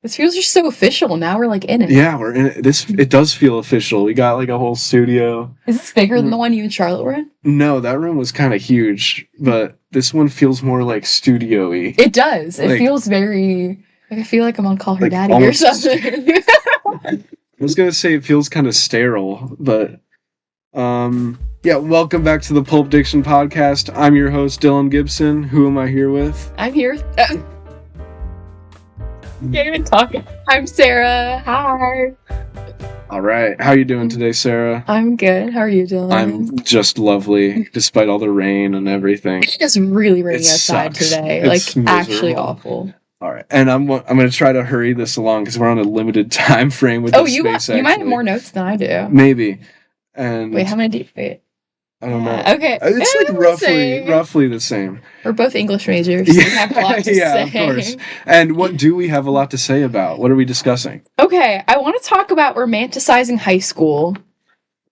This feels just so official. Now we're like in it. Yeah, we're in it. It does feel official. We got like a whole studio. Is this bigger than the one you and Charlotte were in? No, that room was kind of huge, but this one feels more like studio-y. It does. It feels very. Like, I feel like I'm on Call Her Daddy or something. I was gonna say it feels kind of sterile, but yeah. Welcome back to the Pulp Diction podcast. I'm your host Dylan Gibson. Who am I here with? I'm here. Can't even talk. I'm Sarah. Hi. All right. How are you doing today, Sarah? I'm good. How are you doing? I'm just lovely, despite all the rain and everything. It's really raining outside today. It's like, miserable. actually awful. All right, and I'm going to try to hurry this along because we're on a limited time frame with this space. You might have more notes than I do. Maybe. And wait, how many do you wait? I don't know. Okay, it's like roughly the same. We're both English majors. So we have a lot to say. Of course. And what do we have a lot to say about? What are we discussing? Okay, I want to talk about romanticizing high school.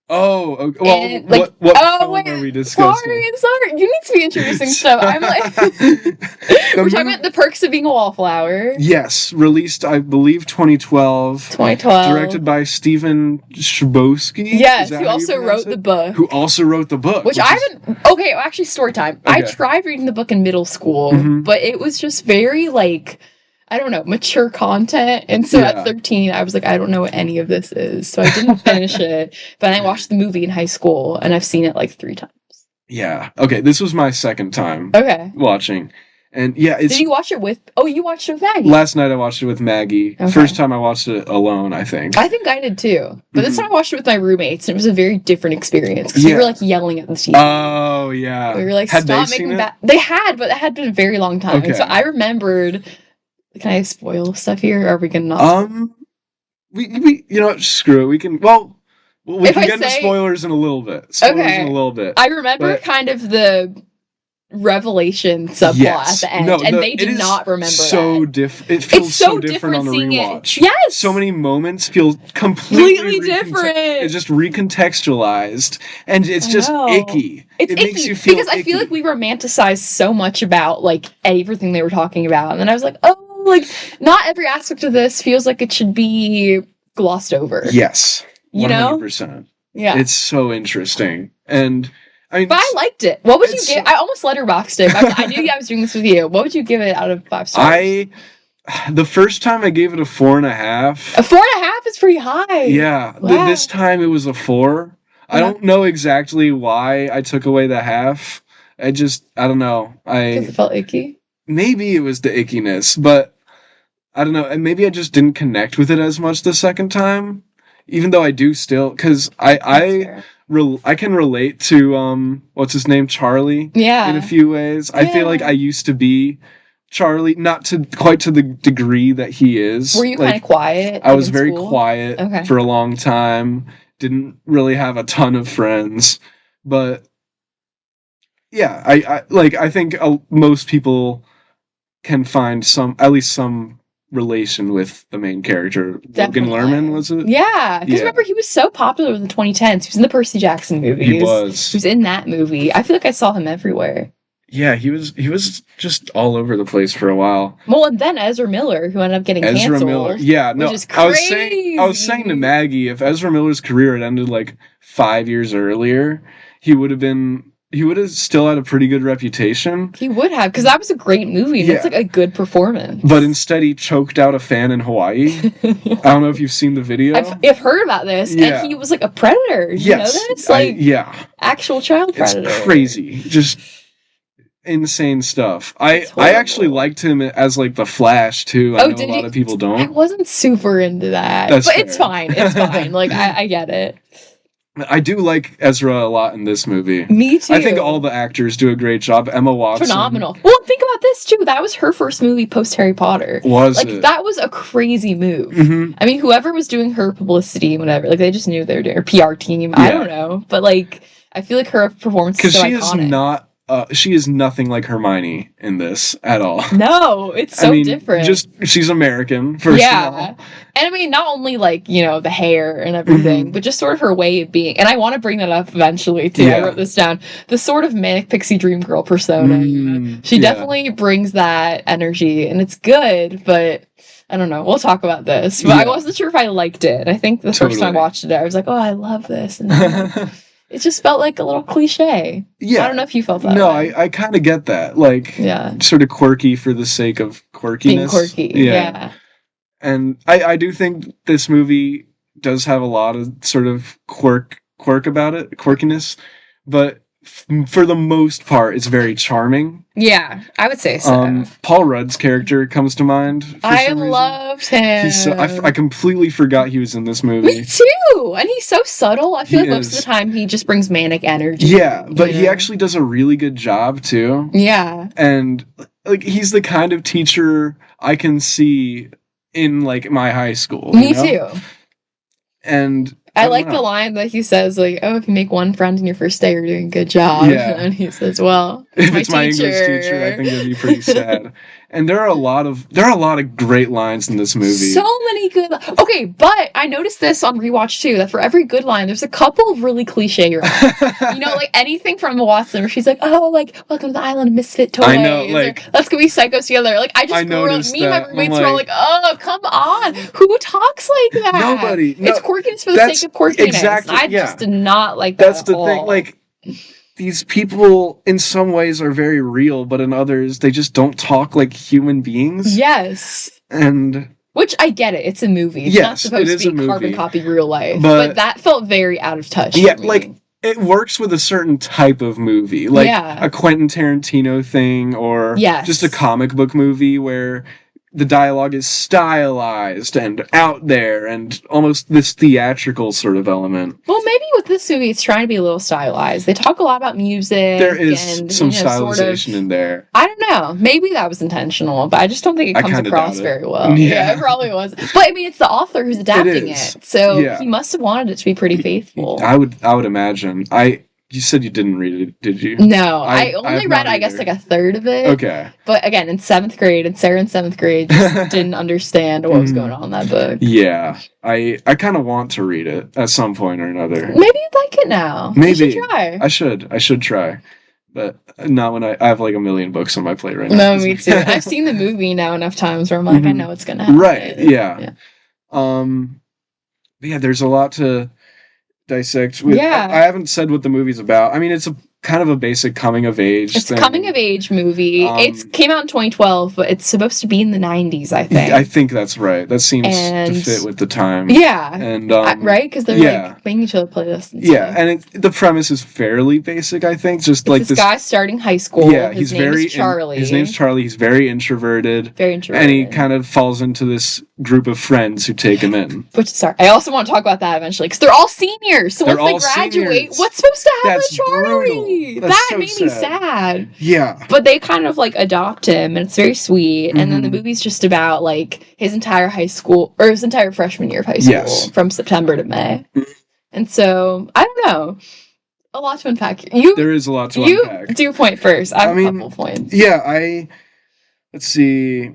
Oh, okay. Well, and, like, what poem are we discussing? Sorry. You need to be introducing stuff. I'm like, we're talking about The Perks of Being a Wallflower. Yes, released, I believe, 2012. 2012. Directed by Steven Chbosky. Yes, who also wrote the book. Which I haven't. Okay, actually, story time. Okay. I tried reading the book in middle school, but it was just very like. I don't know, mature content. And so at 13, I was like, I don't know what any of this is. So I didn't finish it. But I watched the movie in high school, and I've seen it like 3 times. Yeah. Okay, this was my second time watching. And yeah, Did you watch it with... Oh, you watched it with Maggie. Last night I watched it with Maggie. Okay. First time I watched it alone, I think. I think I did too. But this time I watched it with my roommates, and it was a very different experience. Because we were like yelling at the TV. Oh, yeah. We were like, stop making bad... They had, but it had been a very long time. Okay. So I remembered... Can I spoil stuff here? Or are we gonna not? We you know what, screw it. We can we can get into spoilers in a little bit. In a little bit. I remember kind of the revelation subplot at the end, and they did not remember so different. It feels so different on the rewatch. Yes, so many moments feel completely different. It's just recontextualized, and it's just icky. It makes you feel because icky. I feel like we romanticized so much about like everything they were talking about, and then I was like, oh. Like, not every aspect of this feels like it should be glossed over. Yes. 100%. You know? Yeah. It's so interesting. And, I mean... But I liked it. What would you give... I almost letterboxed it. I knew I was doing this with you. What would you give it out of 5 stars? The first time I gave it a 4.5. A 4.5 is pretty high. Yeah. Wow. This time it was a 4. I don't know exactly why I took away the half. I don't know. Because it felt icky? Maybe it was the ickiness, but... I don't know, and maybe I just didn't connect with it as much the second time, even though I do still, because I can relate to, what's his name, Charlie, in a few ways. I feel like I used to be Charlie, not to quite to the degree that he is. Were you kind of quiet? I was very quiet for a long time, didn't really have a ton of friends, but yeah, I think most people can find at least some relation with the main character. Logan Lerman, was it? Yeah, because remember, he was so popular in the 2010s. He was in the Percy Jackson movies. He was in that movie. I feel like I saw him everywhere. Yeah, he was just all over the place for a while. Well, and then Ezra Miller, who ended up getting canceled. Miller. Yeah, no, which is crazy. I was saying to Maggie, if Ezra Miller's career had ended like 5 years earlier, he would have still had a pretty good reputation. He would have, because that was a great movie, and it's like a good performance. But instead, he choked out a fan in Hawaii. I don't know if you've seen the video. I've heard about this, and he was like a predator. You know this? Like, actual child predator. It's crazy. Just insane stuff. I actually liked him as like the Flash too. I know a lot of people don't. I wasn't super into that. But fair. It's fine. It's fine. Like I get it. I do like Ezra a lot in this movie. Me too. I think all the actors do a great job. Emma Watson. Phenomenal. Well, think about this too. That was her first movie post Harry Potter. Was it? That was a crazy move. Mm-hmm. I mean, whoever was doing her publicity, whatever, like they just knew they were doing her PR team. Yeah. I don't know. But like, I feel like her performance is so iconic. Because she is not... she is nothing like Hermione in this at all. No, it's so different. She's American, first of all. And I mean, not only like, you know, the hair and everything, but just sort of her way of being. And I want to bring that up eventually, too. Yeah. I wrote this down. The sort of manic pixie dream girl persona. She definitely brings that energy, and it's good, but I don't know. We'll talk about this. But I wasn't sure if I liked it. I think the first time I watched it, I was like, oh, I love this. And then, it just felt like a little cliche. Yeah. I don't know if you felt that way. I kind of get that. Like, sort of quirky for the sake of quirkiness. Being quirky, yeah. And I do think this movie does have a lot of sort of quirk about it, quirkiness. But for the most part, it's very charming. Yeah, I would say so. Paul Rudd's character comes to mind. I loved him. I completely forgot he was in this movie. Me too! And he's so subtle. I feel like most of the time he just brings manic energy. Yeah, but he actually does a really good job too. Yeah. And like he's the kind of teacher I can see in like my high school. Me too. And I like the line that he says, like, oh, if you make one friend in your first day, you're doing a good job. Yeah. And he says, well, if it's my English teacher, I think it'd be pretty sad. And there are a lot of great lines in this movie. So many good Okay, but I noticed this on rewatch too, that for every good line, there's a couple of really cliche lines. You know, like anything from Watson where she's like, oh, like, welcome to the island of misfit toys. I know, like, or, let's go be psychos together. Like, I grew up, me and my roommates were all like, oh, come on. Who talks like that? Nobody. It's quirkiness for the sake of quirkiness. Exactly. I just did not like that. That's the thing. Like, these people in some ways are very real, but in others they just don't talk like human beings. Yes. And which I get it. It's a movie. It's not supposed to be a carbon copy real life. But that felt very out of touch. Yeah, like it works with a certain type of movie. Like a Quentin Tarantino thing or just a comic book movie where the dialogue is stylized and out there and almost this theatrical sort of element. Well, maybe with this movie, it's trying to be a little stylized. They talk a lot about music. There is some stylization in there. I don't know. Maybe that was intentional, but I just don't think it comes across very well. Yeah, it probably was. But I mean, it's the author who's adapting it. So he must have wanted it to be pretty faithful. I would imagine. You said you didn't read it, did you? No, I only read, I guess, like a third of it. Okay. But again, in 7th grade, and Sarah in 7th grade just didn't understand what was going on in that book. Yeah. I kind of want to read it at some point or another. Maybe you'd like it now. Maybe. You should try. I should try. But not when I have like a million books on my plate right now. No, me too. I've seen the movie now enough times where I'm like, I know what's going to happen. Right, yeah. But yeah, there's a lot to dissect. I haven't said what the movie's about. I mean, it's kind of a basic coming of age thing. It's a coming of age movie. It came out in 2012, but it's supposed to be in the 90s, I think. I think that's right. That seems to fit with the time. Yeah. And right? Because they're like making each other playlists. And the premise is fairly basic, I think. Just like this guy starting high school. Yeah, his name is Charlie. His name's Charlie. He's very introverted. And he kind of falls into this group of friends who take him in. I also want to talk about that eventually, because they're all seniors. So once they graduate, what's supposed to happen to Charlie? Brutal. That made me sad. Yeah. But they kind of like adopt him, and it's very sweet. And then the movie's just about like his entire high school, or his entire freshman year of high school, from September to May. And so, I don't know. A lot to unpack. There is a lot to unpack. You do point first. I have a couple points. Yeah, let's see.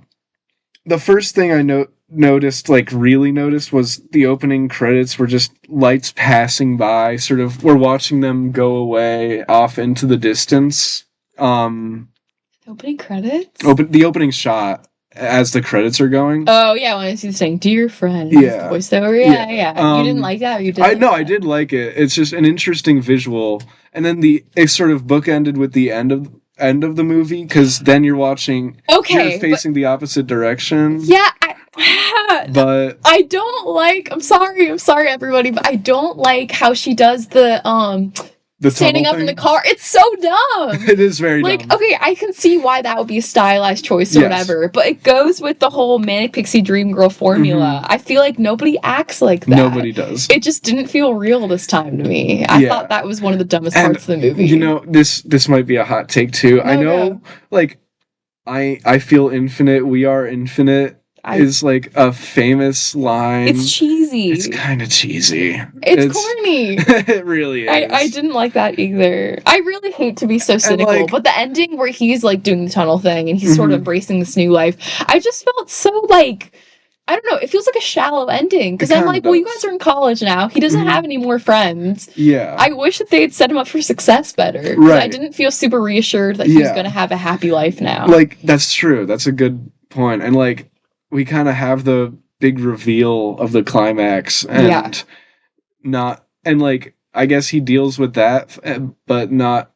The first thing I really noticed was the opening credits were just lights passing by, sort of, we're watching them go away off into the distance. Opening credits? The opening shot as the credits are going. Oh, yeah, when I see this thing, dear friend. Yeah. Voiceover, yeah. You didn't like that, or you did? I did like it. It's just an interesting visual. And then it sort of bookended with the end of the movie, because then you're watching, you're facing the opposite direction. Yeah, but I don't like, I'm sorry everybody, but I don't like how she does the standing up in the car. It's so dumb. It is very dumb. Okay, I can see why that would be a stylized choice or whatever, but it goes with the whole Manic Pixie Dream Girl formula. I feel like nobody acts like that. Nobody does. It just didn't feel real this time to me. I thought that was one of the dumbest parts of the movie. You know, this might be a hot take too. I know, like, I feel infinite, we are infinite. Is like a famous line. It's cheesy. It's kind of cheesy. It's corny. It really is. I didn't like that either. I really hate to be so cynical, but the ending where he's like doing the tunnel thing and he's sort of embracing this new life, I just felt so like, I don't know, it feels like a shallow ending, because I'm like, well, you guys are in college now. He doesn't have any more friends. Yeah. I wish that they had set him up for success better. Right. I didn't feel super reassured that he was going to have a happy life now. Like, that's true. That's a good point. And like, we kind of have the big reveal of the climax, and like, I guess he deals with that, but not,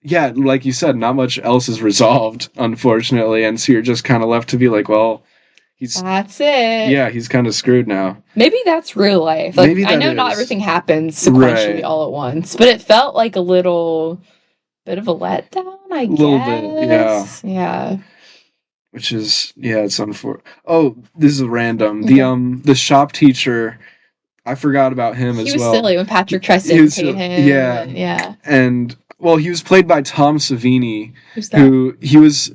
yeah, like you said, not much else is resolved, unfortunately, and so you're just kind of left to be like, well, that's it. Yeah, he's kind of screwed now. Maybe that's real life. Like, I know not everything happens sequentially all at once, but it felt like a little bit of a letdown, I guess. A little bit, yeah. Yeah. Which is, it's unfortunate. Oh, this is random. The shop teacher, I forgot about him as well. He was silly when Patrick tries to imitate him. Yeah. Yeah. And, well, he was played by Tom Savini. Who's that? Who, he was,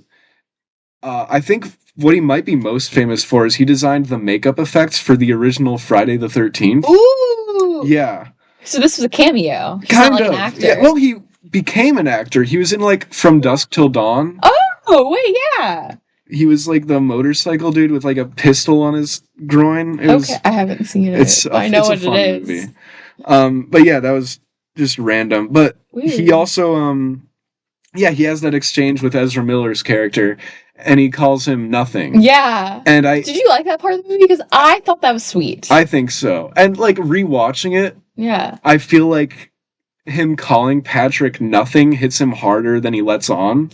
I think what he might be most famous for is he designed the makeup effects for the original Friday the 13th. Ooh! Yeah. So this was a cameo. He's kind not like of. An actor. Yeah, well, he became an actor. He was in, like, From Dusk Till Dawn. Oh, wait, yeah. He was, like, the motorcycle dude with, like, a pistol on his groin. I haven't seen it. I know what it is. Movie. But yeah, that was just random. But he also, he has that exchange with Ezra Miller's character, and he calls him Nothing. Yeah. And did you like that part of the movie? Because I thought that was sweet. I think so. And, like, rewatching it, I feel like him calling Patrick Nothing hits him harder than he lets on.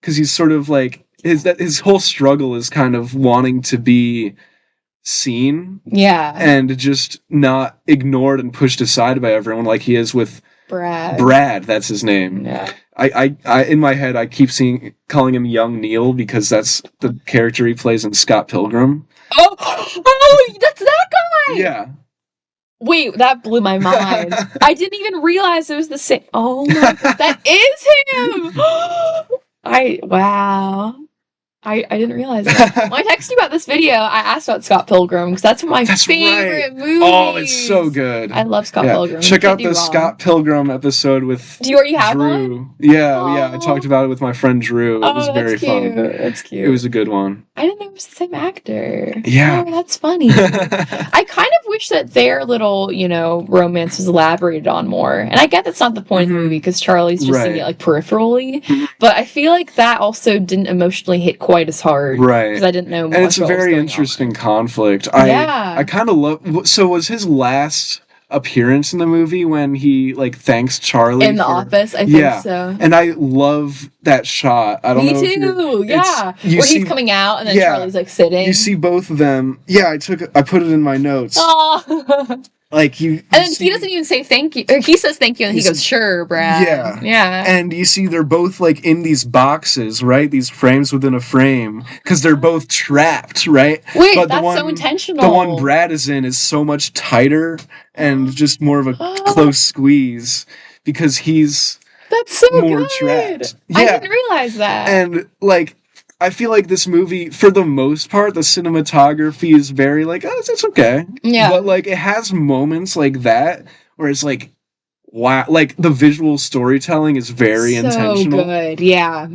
Because he's sort of like, his whole struggle is kind of wanting to be seen. Yeah. And just not ignored and pushed aside by everyone like he is with Brad, that's his name. Yeah. I in my head I keep calling him Young Neil because that's the character he plays in Scott Pilgrim. Oh, that's that guy. Yeah. Wait, that blew my mind. I didn't even realize it was the same. Oh my god, that is him. Wow. I didn't realize that. When I texted you about this video, I asked about Scott Pilgrim, because that's one of my favorite movies. Oh, it's so good. I love Scott Pilgrim. Check out the Scott Pilgrim episode with Do you already have Drew. One? Yeah, I talked about it with my friend Drew. It was very fun. That's cute. It was a good one. I didn't think it was the same actor. Yeah. Oh, that's funny. I kind of wish that their little, romance was elaborated on more. And I get that's not the point of the movie, because Charlie's just seeing it, like, peripherally. But I feel like that also didn't emotionally hit quite as hard. Right. Because I didn't know much. And it's a very interesting conflict. I kind of love... So was his last appearance in the movie when he, like, thanks Charlie in the office? I think so. And I love that shot. I don't know. Me too. Yeah. Where he's coming out and then Charlie's, like, sitting. You see both of them. Yeah, I put it in my notes. Oh. Like and then he doesn't even say thank you. Or he says thank you, and he goes, "Sure, Brad." Yeah. And you see, they're both like in these boxes, right? These frames within a frame, because they're both trapped, right? Wait, but that's so intentional. The one Brad is in is so much tighter and just more of a close squeeze because he's more trapped. Yeah. I didn't realize that. And like, I feel like this movie, for the most part, the cinematography is very like, it's okay. Yeah. But like, it has moments like that where it's like, wow, like the visual storytelling is very intentional. So good, yeah.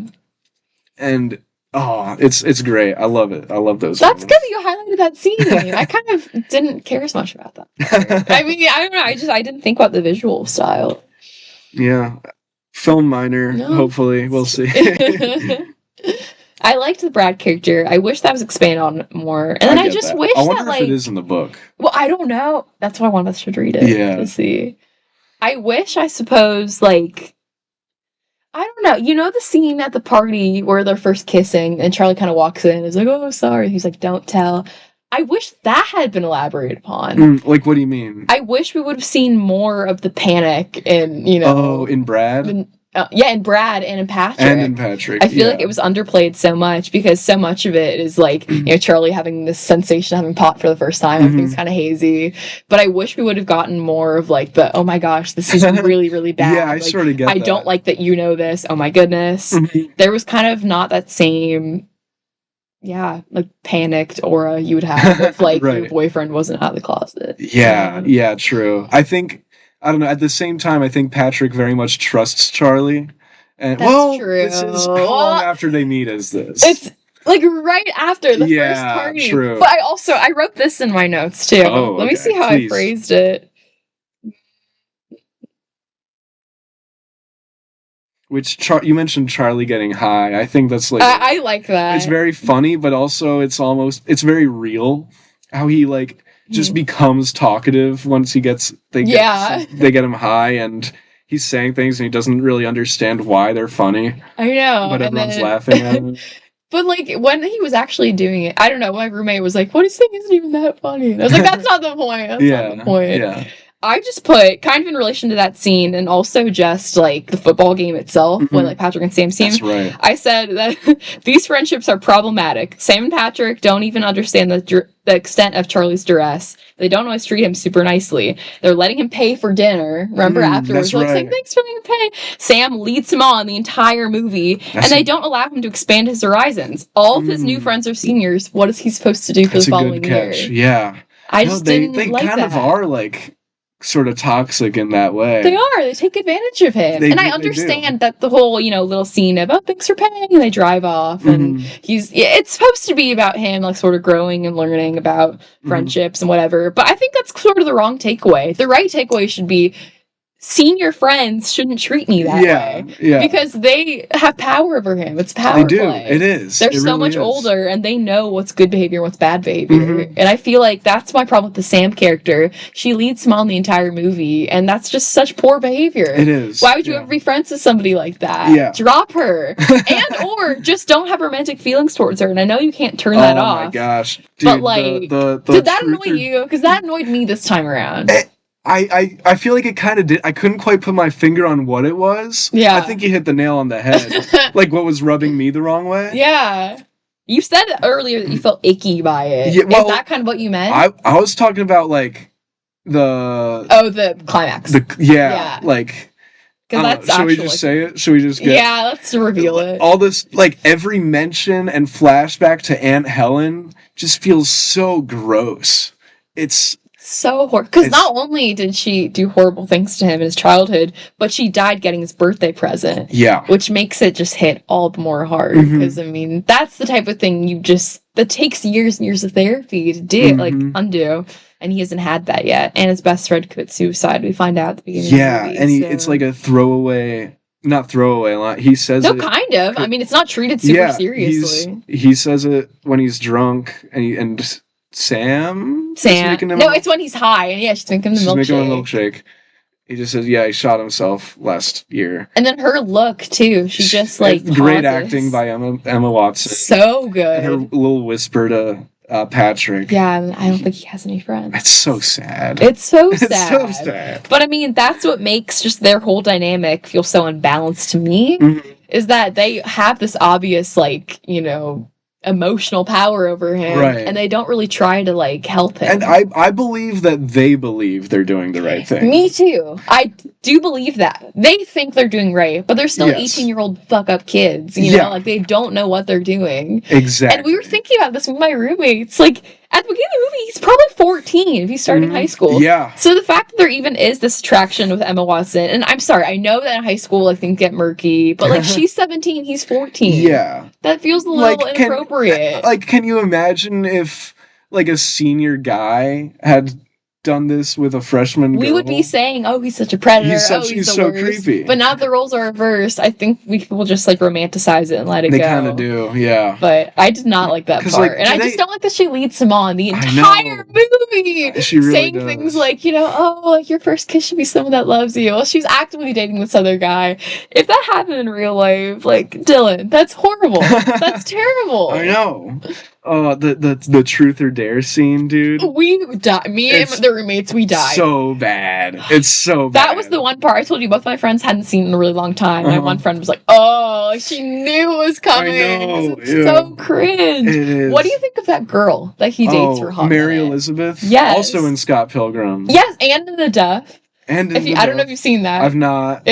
And it's great. I love it. I love those. That's good that you highlighted that scene. I kind of didn't care as much about that. I mean, I don't know. I didn't think about the visual style. Yeah, film minor. No. Hopefully, we'll see. I liked the Brad character. I wish that was expanded on more. And then I just wish that, I wonder if it is in the book. Well, I don't know. That's why one of us should read it. Yeah. To see. I wish, I suppose, like, I don't know. You know the scene at the party where they're first kissing and Charlie kind of walks in and is like, "Oh, sorry." He's like, "Don't tell." I wish that had been elaborated upon. Like, what do you mean? I wish we would have seen more of the panic in, in Brad? In Brad and in Patrick. I feel like it was underplayed so much because so much of it is like, Charlie having this sensation of having pot for the first time. Everything's kind of hazy. But I wish we would have gotten more of like the, oh my gosh, this is really, really bad. Yeah, I sort of get that. I don't like that you know this. Oh my goodness. There was kind of not that same, like panicked aura you would have if like your boyfriend wasn't out of the closet. Yeah, true. I don't know. At the same time, I think Patrick very much trusts Charlie. And That's true. This is how long after they meet is this? It's like right after the first party. True. But I wrote this in my notes too. Let me see how I phrased it. which you mentioned Charlie getting high. I think that's like I like that. It's very funny, but also it's very real. How he like just becomes talkative once they get him high, and he's saying things and he doesn't really understand why they're funny. I know, but everyone's laughing at him. But, like, when he was actually doing it, I don't know, my roommate was like, what he's saying isn't even that funny. And I was like, that's not the point. That's not the point. Yeah. I just put, kind of in relation to that scene, and also just, like, the football game itself, when, like, Patrick and Sam's team. That's right. I said that these friendships are problematic. Sam and Patrick don't even understand the extent of Charlie's duress. They don't always treat him super nicely. They're letting him pay for dinner. Remember, afterwards, like, saying, thanks for letting him pay. Sam leads him on the entire movie, and they don't allow him to expand his horizons. All of his new friends are seniors. What is he supposed to do for the following year? Yeah. I just didn't they like kind that. of are, like, sort of toxic in that way. They are. They take advantage of him. I understand that the whole, little scene of, oh, thanks for paying, and they drive off, and it's supposed to be about him, like, sort of growing and learning about friendships and whatever, but I think that's sort of the wrong takeaway. The right takeaway should be, senior friends shouldn't treat me that way. Yeah. Because they have power over him. It's power They do. play. It is. They're so much older, and they know what's good behavior and what's bad behavior. And I feel like that's my problem with the Sam character. She leads him on the entire movie, and that's just such poor behavior. It is. Why would you ever be friends with somebody like that? Yeah. Drop her. or just don't have romantic feelings towards her. And I know you can't turn that off. Oh my gosh. Dude, but, like, did that annoy you? Because that annoyed me this time around. I feel like it kind of did. I couldn't quite put my finger on what it was. Yeah. I think you hit the nail on the head. Like, what was rubbing me the wrong way? Yeah. You said earlier that you felt icky by it. Yeah, well, is that kind of what you meant? I was talking about, like, the climax. Yeah. Like, should we just say it? Should we just get... Yeah, let's reveal it. All this, like, every mention and flashback to Aunt Helen just feels so gross. It's... so horrible. Because not only did she do horrible things to him in his childhood, but she died getting his birthday present. Yeah. Which makes it just hit all the more hard. Because, I mean, that's the type of thing that takes years and years of therapy to do, like, undo. And he hasn't had that yet. And his best friend commits suicide. We find out at the beginning of the movie. And it's like a throwaway... Not throwaway a lot. He says it... No, kind of. I mean, it's not treated super seriously. He says it when he's drunk, and Sam? No, it's when he's high, and she's making him the milkshake. She's making him a milkshake. He just says, he shot himself last year. And then her look, too. She just, like, great acting by Emma Watson. So good. And her little whisper to Patrick. Yeah, I don't think he has any friends. It's so sad. It's so sad. It's so sad. But, I mean, that's what makes just their whole dynamic feel so unbalanced to me, is that they have this obvious, like, emotional power over him, and they don't really try to, like, help him. And I believe that they believe they're doing the right thing. Me too. I do believe that. They think they're doing right, but they're still 18-year-old fuck-up kids, you know? Like, they don't know what they're doing. Exactly. And we were thinking about this with my roommates, like, at the beginning of the movie, he's probably 14 if he's starting high school. Yeah. So the fact that there even is this attraction with Emma Watson, and I'm sorry, I know that in high school, like, things get murky, but, like, she's 17, he's 14. Yeah. That feels a little inappropriate. Can you imagine if, like, a senior guy had done this with a freshman girl? We would be saying, oh, he's such a predator. He's so creepy. But now that the roles are reversed, I think we will just, like, romanticize it and let it go. They kind of do, yeah. But I did not like that part. Like, and I just don't like that she leads him on the entire movie. She really saying does. things like, like, your first kiss should be someone that loves you. Well, she's actively dating this other guy. If that happened in real life, like, Dylan, that's horrible. That's terrible. I know. Oh, the truth or dare scene, dude. We died. Me and the roommates, we died. So bad. It's so bad. That was the one part I told you both my friends hadn't seen in a really long time. My one friend was like, oh, she knew it was coming. I know. It's so cringe. It is. What do you think of that girl that he dates for hot Mary minute? Elizabeth? Yes. Also in Scott Pilgrim. Yes, and in The Duff. And I don't know if you've seen that. I've not.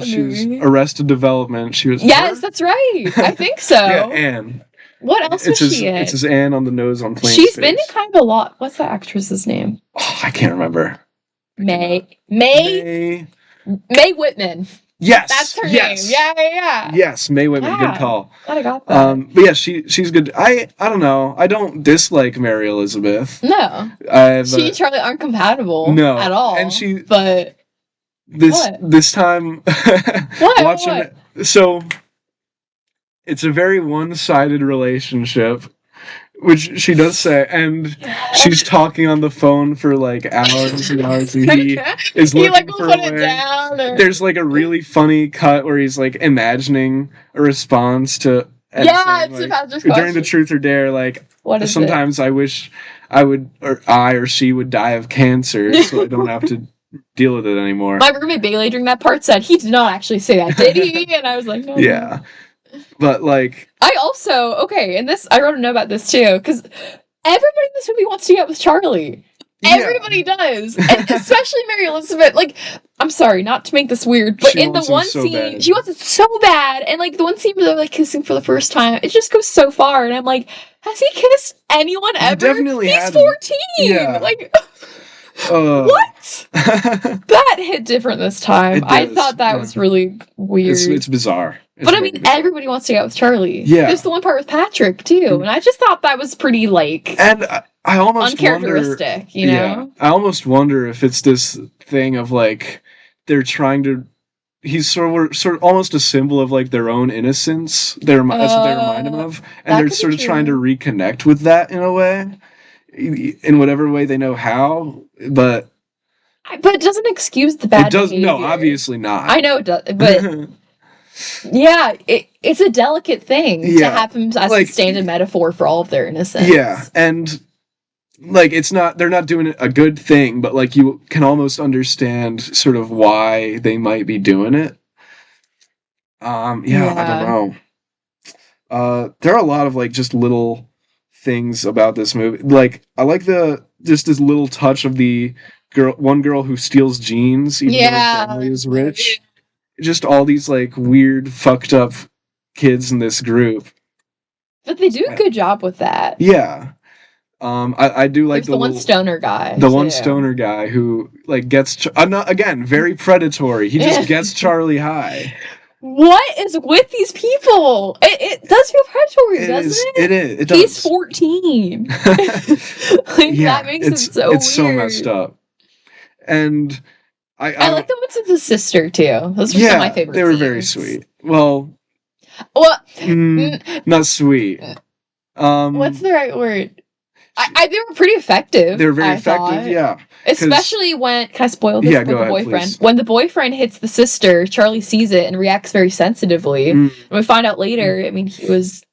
She was Arrested Development. She was. Yes, that's right. I think so. Yeah, Anne. What else was she in? It says Anne on the nose on Plain She's Space. been in kind of a lot. What's that actress's name? Oh, I can't remember. May Whitman. Yes, that's her name. Yeah. Yes, May Whitman. Good call. Glad I got that. But yeah, she's good. I don't know. I don't dislike Mary Elizabeth. No, she and Charlie aren't compatible. No, at all. And but this time what? So it's a very one-sided relationship, which she does say, and she's talking on the phone for like hours and hours, and he is looking for a way. There's like a really funny cut where he's like imagining a response to saying, it's about this question. During the Truth or Dare, like sometimes I wish I would, or I or she would die of cancer, so I don't have to deal with it anymore. My roommate Bailey during that part said he did not actually say that, did he? And I was like, no. Yeah. But like, I wrote a note about this too, because everybody in this movie wants to get with Charlie. Everybody does, and especially Mary Elizabeth. Like, I'm sorry, not to make this weird, but in the one scene, she wants it so bad, and like the one scene where they're like kissing for the first time, it just goes so far, and I'm like, has he kissed anyone ever? Definitely He's 14. Yeah. Like, what? That hit different this time. I thought that was really weird. It's bizarre. But I mean, everybody wants to get with Charlie. Yeah. There's the one part with Patrick, too. And I just thought that was pretty, like, and I almost uncharacteristic, you know? Yeah, I almost wonder if it's this thing of, like, they're trying to... He's sort of almost a symbol of, like, their own innocence. That's what they remind him of. And they're sort of trying to reconnect with that in a way. In whatever way they know how. But it doesn't excuse the bad behavior. No, obviously not. I know it does, but... Yeah, it's a delicate thing to have him as a standard metaphor for all of their innocence. Yeah, and like they're not doing a good thing, but like you can almost understand sort of why they might be doing it. I don't know. There are a lot of like just little things about this movie. Like I like just this little touch of the one girl who steals jeans even though her family is rich. Just all these like weird fucked up kids in this group, but they do a good job with that. Yeah. I do like the one stoner guy, one stoner guy who like gets again very predatory. He just gets Charlie high. What is with these people? It does feel predatory, doesn't it? It is. It does. He's 14. That makes it so weird. It's so messed up. And I like the ones with the sister too. Those were some of my favorite. They were very sweet. Well, not sweet. What's the right word? They were pretty effective. They were very effective, yeah. Especially when, can I spoil this with the boyfriend? Please. When the boyfriend hits the sister, Charlie sees it and reacts very sensitively. And we find out later, I mean, he was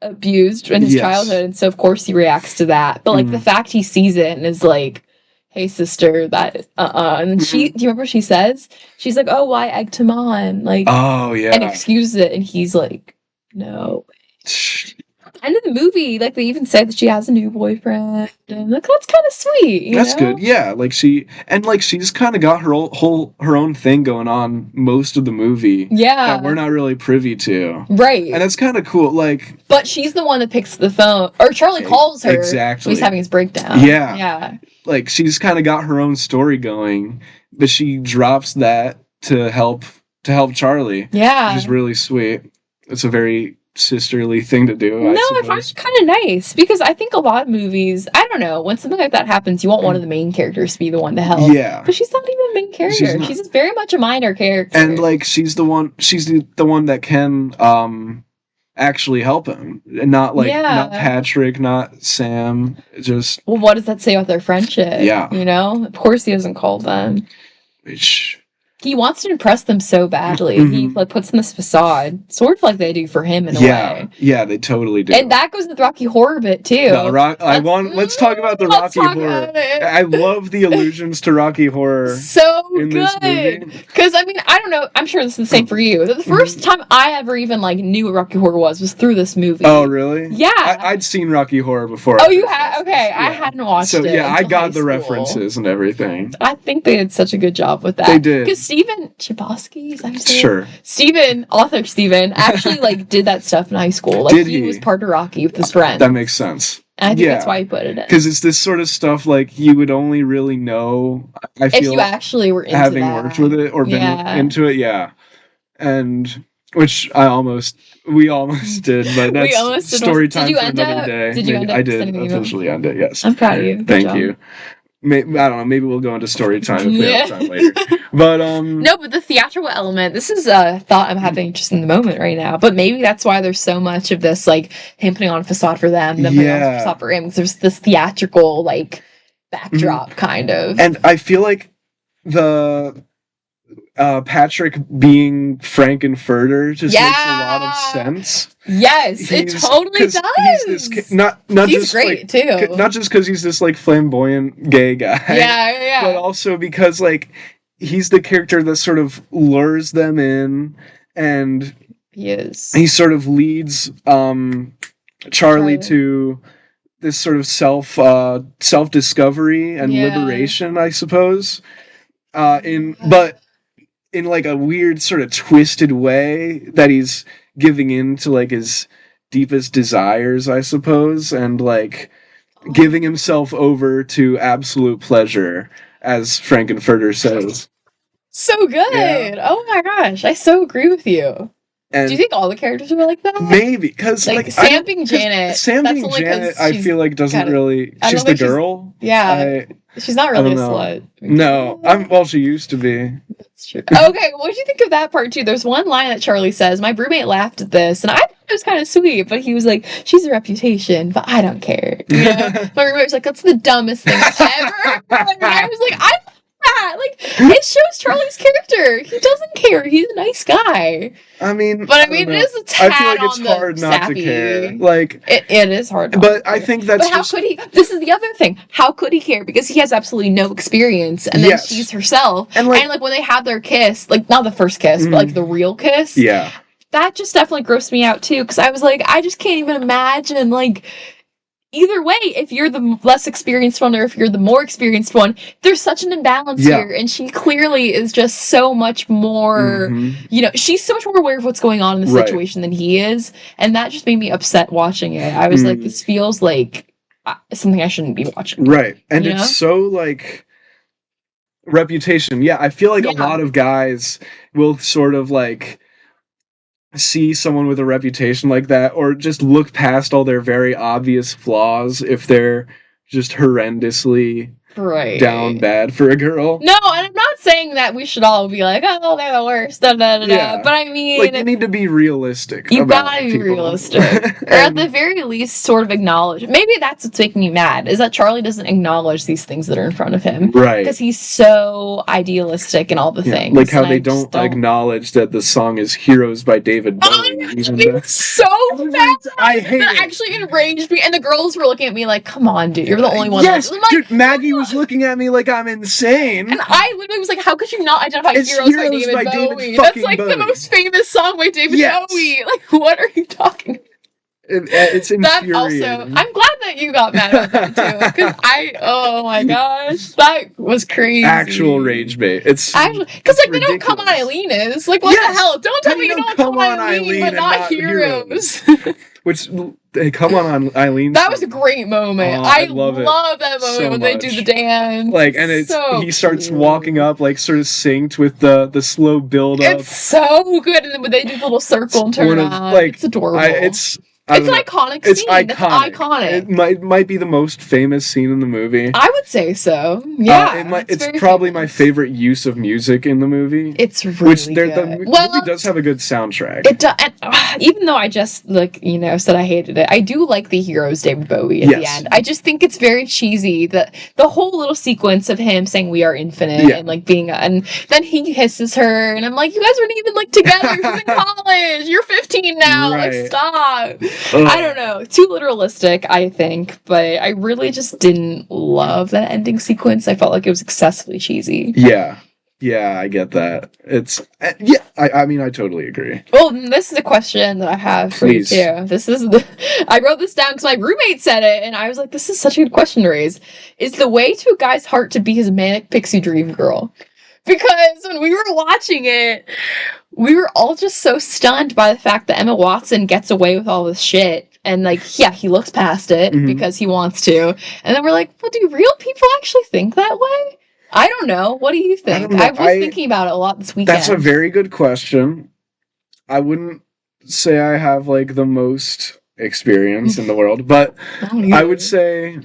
abused in his childhood, and so of course he reacts to that. But like the fact he sees it and is like, hey sister, that and then do you remember what she says? She's like, oh, why egged him on? Like, oh yeah, and excuses it, and he's like, no. End of the movie, like they even said that she has a new boyfriend, and like that's kind of sweet. That's good, yeah. Like she's kind of got her own thing going on most of the movie. Yeah, that we're not really privy to. Right, and that's kind of cool. Like, but she's the one that picks the phone, or Charlie calls her exactly. When he's having his breakdown. Yeah, yeah. Like she's kind of got her own story going, but she drops that to help Charlie. Yeah, which is really sweet. It's a very sisterly thing to do. No, I find it kind of nice because I think a lot of movies, I don't know, when something like that happens, you want one of the main characters to be the one to help. Yeah, but she's not even a main character. She's very much a minor character, and like she's the one that can actually help him, and not not Patrick, not Sam. Just what does that say about their friendship? Yeah, you know, of course he doesn't call them. Which. He wants to impress them so badly. He like puts in this facade, sort of like they do for him in a way. Yeah, they totally do. And that goes with Rocky Horror bit too. Let's talk about the Rocky Horror. I love the allusions to Rocky Horror. So good. Because I mean, I don't know. I'm sure this is the same for you. The first time I ever even like knew what Rocky Horror was through this movie. Oh, really? Yeah. I'd seen Rocky Horror before. Oh, you had? Okay, yeah. I hadn't watched it. So yeah, I got the references and everything. I think they did such a good job with that. They did. Because Steven Chbosky, is that his name? Sure. Author Steven, actually like did that stuff in high school. Like he was part of Rocky with his friend. That makes sense. And I think that's why he put it in. Because it's this sort of stuff like you would only really know, I feel, if you actually were into having worked with it or been into it, and which we almost did, but that's story time for another day. Did you end up I did officially end it, yes. I'm proud of you. Thank you. I don't know, maybe we'll go into story time if we have time later. But no, but the theatrical element, this is a thought I'm having just in the moment right now. But maybe that's why there's so much of this, like, him putting on a facade for them, them putting on a facade for him. There's this theatrical, like, backdrop, kind of. And I feel like the Patrick being Frankenfurter just makes a lot of sense. Yes, it totally does. He's this not he's just great like, too. Not just because he's this like flamboyant gay guy. Yeah. But also because like he's the character that sort of lures them in, and he sort of leads Charlie to this sort of self discovery and liberation, I suppose. But in like a weird sort of twisted way that he's giving in to like his deepest desires, I suppose, and like giving himself over to absolute pleasure, as Frankenfurter says. So good. Yeah. Oh my gosh, I so agree with you. And do you think all the characters were like that? Maybe, because like Sam being Janet. Sam being Janet, I feel like doesn't really. She's the girl. She's not really a slut. No, she used to be. That's true. Okay, what did you think of that part too? There's one line that Charlie says. My roommate laughed at this, and I thought it was kind of sweet. But he was like, "She's a reputation, but I don't care." You know? My roommate was like, "That's the dumbest thing ever." And I was like, like, it shows Charlie's character. He doesn't care. He's a nice guy. I mean, it is a tad I feel like it's hard not to care. Like, it is hard not to care. I think that's. But how could he? This is the other thing. How could he care? Because he has absolutely no experience, and then she's herself. And like when they have their kiss, like not the first kiss, but like the real kiss. Yeah. That just definitely grossed me out too, because I was like, I just can't even imagine like. Either way, if you're the less experienced one or if you're the more experienced one, there's such an imbalance here. And she clearly is just so much more, she's so much more aware of what's going on in the situation than he is. And that just made me upset watching it. I was like, this feels like something I shouldn't be watching. Right. And it's so like reputation. Yeah, I feel like a lot of guys will sort of like see someone with a reputation like that, or just look past all their very obvious flaws if they're just horrendously down bad for a girl. No, and I'm not saying that we should all be like, oh, they're the worst, but I mean, like, you need to be realistic. You gotta be realistic, or at the very least, sort of acknowledge. Maybe that's what's making me mad, is that Charlie doesn't acknowledge these things that are in front of him, right? Because he's so idealistic in all the things, like how they don't acknowledge that the song is "Heroes" by David Bowie. It's so bad. I hate it. Actually enraged me, and the girls were looking at me like, "Come on, dude, you're the only one." Yes, dude, Maggie was looking at me like I'm insane. And I literally was like, how could you not identify Heroes by David Bowie? That's like the most famous song by David Bowie. Like, what are you talking about? It's infuriating. That also, I'm glad that you got mad about that too, because oh my gosh, that was crazy. Actual rage bait. It's actually, because like they don't come on Eileen is like, what the hell? Don't tell me you don't come on Eileen, but not Heroes. Which they come on Eileen. That was a great moment. I love that moment so when they do the dance. Like, and it's he starts walking up, like sort of synced with the slow build up. It's so good, and then when they do the little circle and turn on, like, it's adorable. It's an iconic scene. It's iconic. It might be the most famous scene in the movie. I would say so. Yeah. It's probably my favorite use of music in the movie. It's really good. The movie does have a good soundtrack. It does. Even though I just said I hated it, I do like the Heroes David Bowie at the end. I just think it's very cheesy. The whole little sequence of him saying "We are infinite" and like being, and then he kisses her, and I'm like, you guys weren't even like together. He's in college. You're 15 now. Right. Like, stop. I don't know. Too literalistic, I think, but I really just didn't love that ending sequence. I felt like it was excessively cheesy. Yeah, I get that. It's I mean, I totally agree. Well, this is a question that I have for you too. I wrote this down because my roommate said it, and I was like, this is such a good question to raise. Is the way to a guy's heart to be his manic pixie dream girl? Because when we were watching it, we were all just so stunned by the fact that Emma Watson gets away with all this shit. And, like, he looks past it because he wants to. And then we're like, well, do real people actually think that way? I don't know. What do you think? I was thinking about it a lot this weekend. That's a very good question. I wouldn't say I have, like, the most experience in the world. But I would say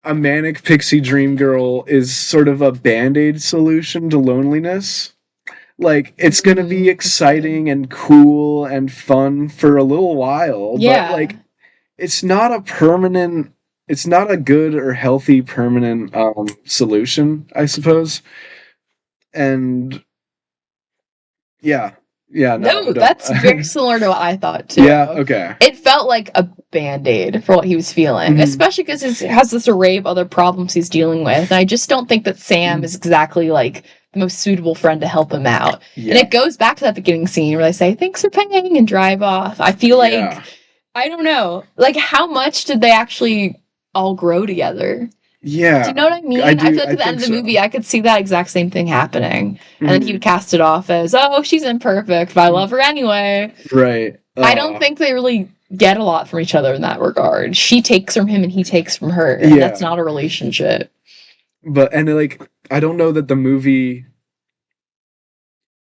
a manic pixie dream girl is sort of a band-aid solution to loneliness. Like, it's gonna be exciting and cool and fun for a little while, but, like, it's not a good or healthy permanent solution, I suppose. And no, that's very similar to what I thought too. Yeah, okay. It felt like a band-aid for what he was feeling, especially because he has this array of other problems he's dealing with. And I just don't think that Sam is exactly like the most suitable friend to help him out. Yeah. And it goes back to that beginning scene where they say, "Thanks for paying," and drive off. I feel like, I don't know, like, how much did they actually all grow together? Yeah. Do you know what I mean? I feel like at the end of the movie, I could see that exact same thing happening. And then he would cast it off as, "Oh, she's imperfect, but I love her anyway." Right. I don't think they really get a lot from each other in that regard. She takes from him and he takes from her. And that's not a relationship. But, and like, I don't know that the movie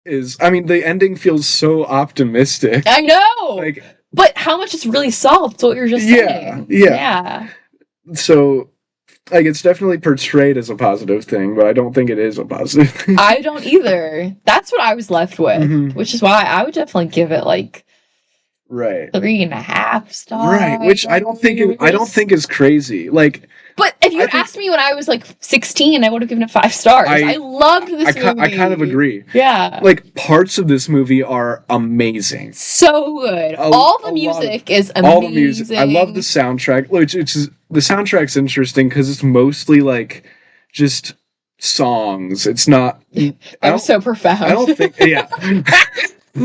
is, I mean, the ending feels so optimistic. I know! Like, but how much is really solved? What you're just saying. Yeah. So, like, it's definitely portrayed as a positive thing, but I don't think it is a positive thing. I don't either. That's what I was left with, which is why I would definitely give it, like, 3.5 stars. Right, which I don't think is crazy. Like, but if you had asked me when I was like 16, I would have given it 5 stars. I loved this movie. I kind of agree. Yeah. Like, parts of this movie are amazing. So good. All the music is amazing. All the music. I love the soundtrack. Which is, the soundtrack's interesting because it's mostly like just songs. It's not. That was so profound. I don't think. Yeah. I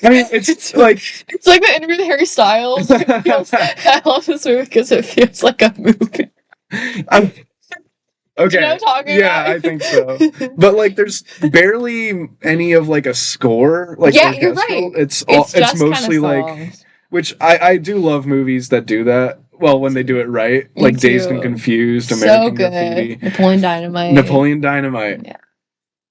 mean, it's like the interview with Harry Styles. I love this movie because it feels like a movie. Okay. Do you know what I'm talking about? I think so. But, like, there's barely any of, like, a score. Like, you're right. It's mostly like, which I do love movies that do that. Well, when they do it right, like Dazed and Confused, American Graffiti, Napoleon Dynamite. Yeah.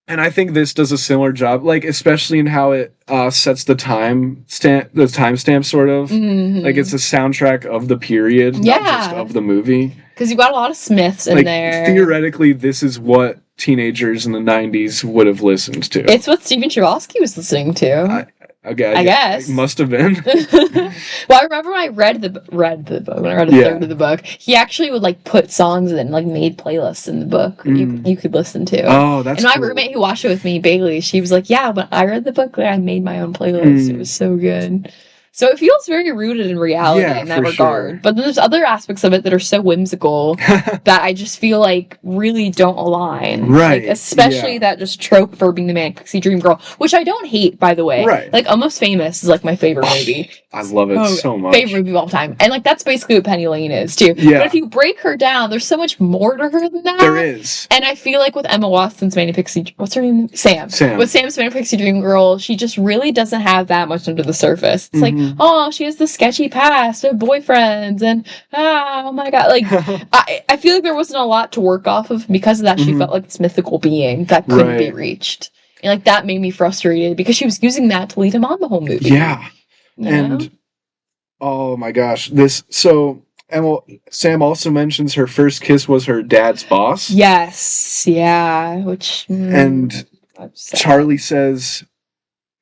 And I think this does a similar job, like, especially in how it sets the timestamp, sort of. Like, it's a soundtrack of the period, not just of the movie. Because you've got a lot of Smiths in there. Theoretically, this is what teenagers in the 90s would have listened to. It's what Stephen Chbosky was listening to. I guess. It must have been. Well, I remember when I read the book, when I read a third of the book, he actually would, like, put songs in, like, made playlists in the book that you could listen to. Oh, that's And my roommate who watched it with me, Bailey, she was like, yeah, but I read the book and I made my own playlist. It was so good. So it feels very rooted in reality in that regard. Sure. But then there's other aspects of it that are so whimsical that I just feel like really don't align. Right. Like, especially that just trope for being the manic pixie dream girl, which I don't hate, by the way. Right. Like, Almost Famous is, like, my favorite movie. I love it so much. Favorite movie of all time. And, like, that's basically what Penny Lane is, too. Yeah. But if you break her down, there's so much more to her than that. There is. And I feel like with Emma Watson's Manic Pixie... What's her name? Sam. With Sam's Manic Pixie Dream Girl, she just really doesn't have that much under the surface. It's like, oh, she has the sketchy past of boyfriends and oh my god, like I feel like there wasn't a lot to work off of. Because of that, she felt like this mythical being that couldn't be reached, and like that made me frustrated because she was using that to lead him on the whole movie. And oh my gosh, Sam also mentions her first kiss was her dad's boss. Which and Charlie says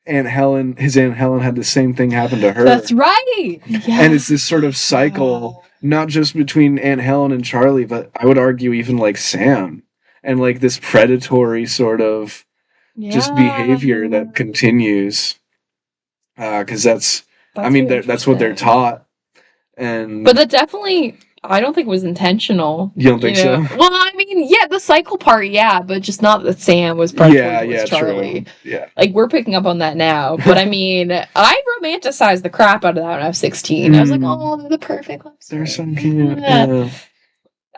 his Aunt Helen had the same thing happen to her. That's right. Yeah. And it's this sort of cycle, not just between Aunt Helen and Charlie, but I would argue even like Sam, and like this predatory sort of just behavior that continues. Because that's what they're taught. But that definitely, I don't think it was intentional. You don't think so? Well, I mean, the cycle part, but just not that Sam was predatory with Charlie. True. Yeah. Like, we're picking up on that now. But I mean, I romanticized the crap out of that when I was 16. I was like, oh, they're the perfect love story. They're so cute. Yeah.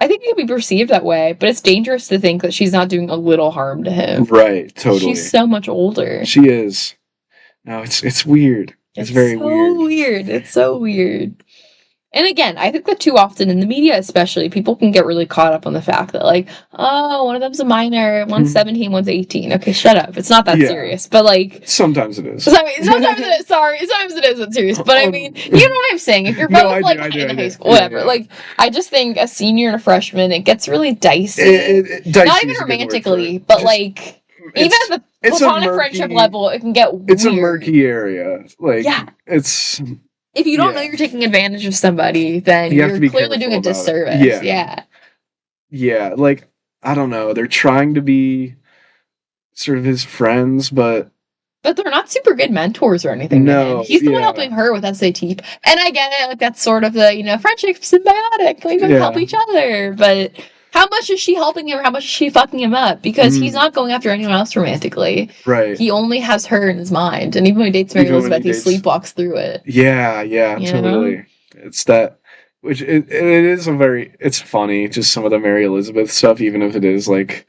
I think it could be perceived that way, but it's dangerous to think that she's not doing a little harm to him. Right, totally. She's so much older. She is. No, it's weird. It's very weird. It's so weird. And again, I think that too often in the media, especially, people can get really caught up on the fact that, like, oh, one of them's a minor, one's 17, one's 18. Okay, shut up. It's not that serious. But, like... Sometimes it is. Sometimes it is. Sorry. Sometimes it isn't serious. But, I mean, you know what I'm saying. If you're both, in high school, whatever. Yeah. Like, I just think a senior and a freshman, it gets really dicey. Not even romantically, but, just, like... Even at the platonic friendship level, it can get weird. It's a murky area. Like, it's... If you don't know you're taking advantage of somebody, then you're clearly doing a disservice. Yeah, like, I don't know. They're trying to be sort of his friends, but they're not super good mentors or anything. No. Man. He's the one helping her with SAT. And I get it, like, that's sort of the, friendship symbiotic. We help each other. But how much is she helping him or how much is she fucking him up? Because he's not going after anyone else romantically. Right. He only has her in his mind. And even when he dates Mary Elizabeth, he sleepwalks through it. Yeah, totally. Know? It's that, which it is it's funny, just some of the Mary Elizabeth stuff, even if it is like,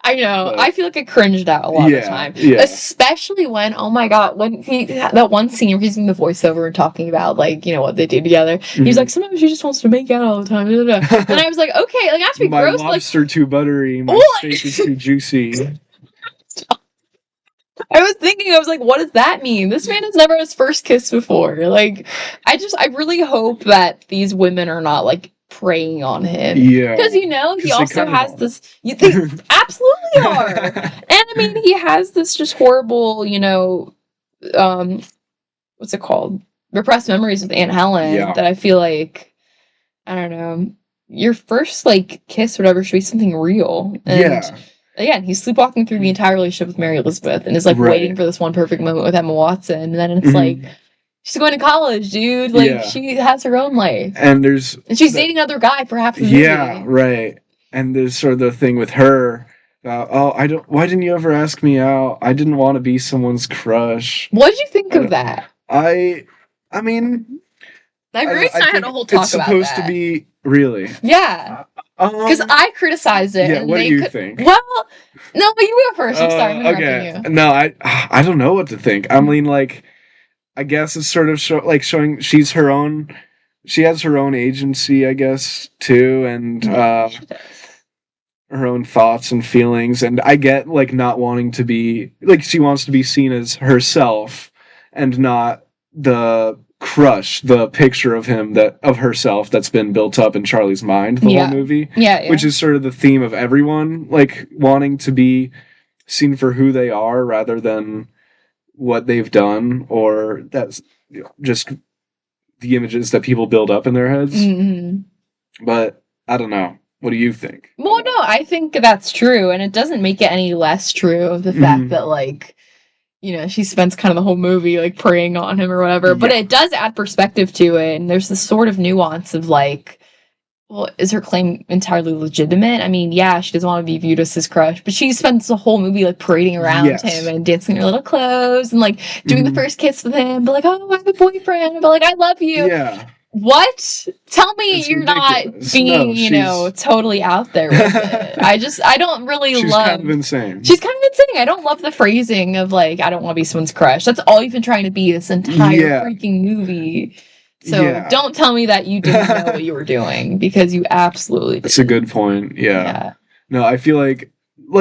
I know. But, I feel like I cringed out a lot of the time. Yeah. Especially when, oh my god, when that one scene where he's doing the voiceover and talking about, like, what they do together. He's like, sometimes she just wants to make out all the time. And I was like, okay, like, that's to be gross. My lobster too buttery. My steak is too juicy. I was like, what does that mean? This man has never had his first kiss before. Like, I really hope that these women are not, like, preying on him. Yeah. Because, he also has this... They absolutely are! And, I mean, he has this just horrible, what's it called? Repressed memories with Aunt Helen that I feel like, I don't know, your first, like, kiss or whatever should be something real. And again, he's sleepwalking through the entire relationship with Mary Elizabeth and is, like, waiting for this one perfect moment with Emma Watson. And then it's like... She's going to college, dude. Like, she has her own life. And she's dating another guy for half the movie. Yeah, right. And there's sort of the thing with her. Why didn't you ever ask me out? I didn't want to be someone's crush. What did you think of that? I mean... I had a whole talk about that. It's supposed to be... Really? Yeah. Because I criticized it. Yeah, and what do you think? Well, no, you go first. I'm sorry. I'm interrupting you. No, I don't know what to think. I mean, like... I guess it's sort of showing she has her own agency, I guess, too, and her own thoughts and feelings. And I get, like, not wanting to be, like, she wants to be seen as herself and not the crush, the picture of herself that's been built up in Charlie's mind the whole movie. Yeah. Which is sort of the theme of everyone, like, wanting to be seen for who they are rather than what they've done, or that's just the images that people build up in their heads. But I don't know. What do you think? Well, no, I think that's true, and it doesn't make it any less true of the fact that, like, she spends kind of the whole movie, like, preying on him or whatever, but it does add perspective to it, and there's this sort of nuance of, like, well, is her claim entirely legitimate? I mean, yeah, she doesn't want to be viewed as his crush, but she spends the whole movie, like, parading around him and dancing in her little clothes and, like, doing the first kiss with him, but, like, oh, I have a boyfriend, but, like, I love you. Yeah. What? Tell me you're ridiculous. Not being, totally out there with it. I don't really she's love... She's kind of insane. She's kind of insane. I don't love the phrasing of, like, I don't want to be someone's crush. That's all you've been trying to be this entire freaking movie. So don't tell me that you didn't know what you were doing, because you absolutely did. That's a good point. Yeah. No, I feel like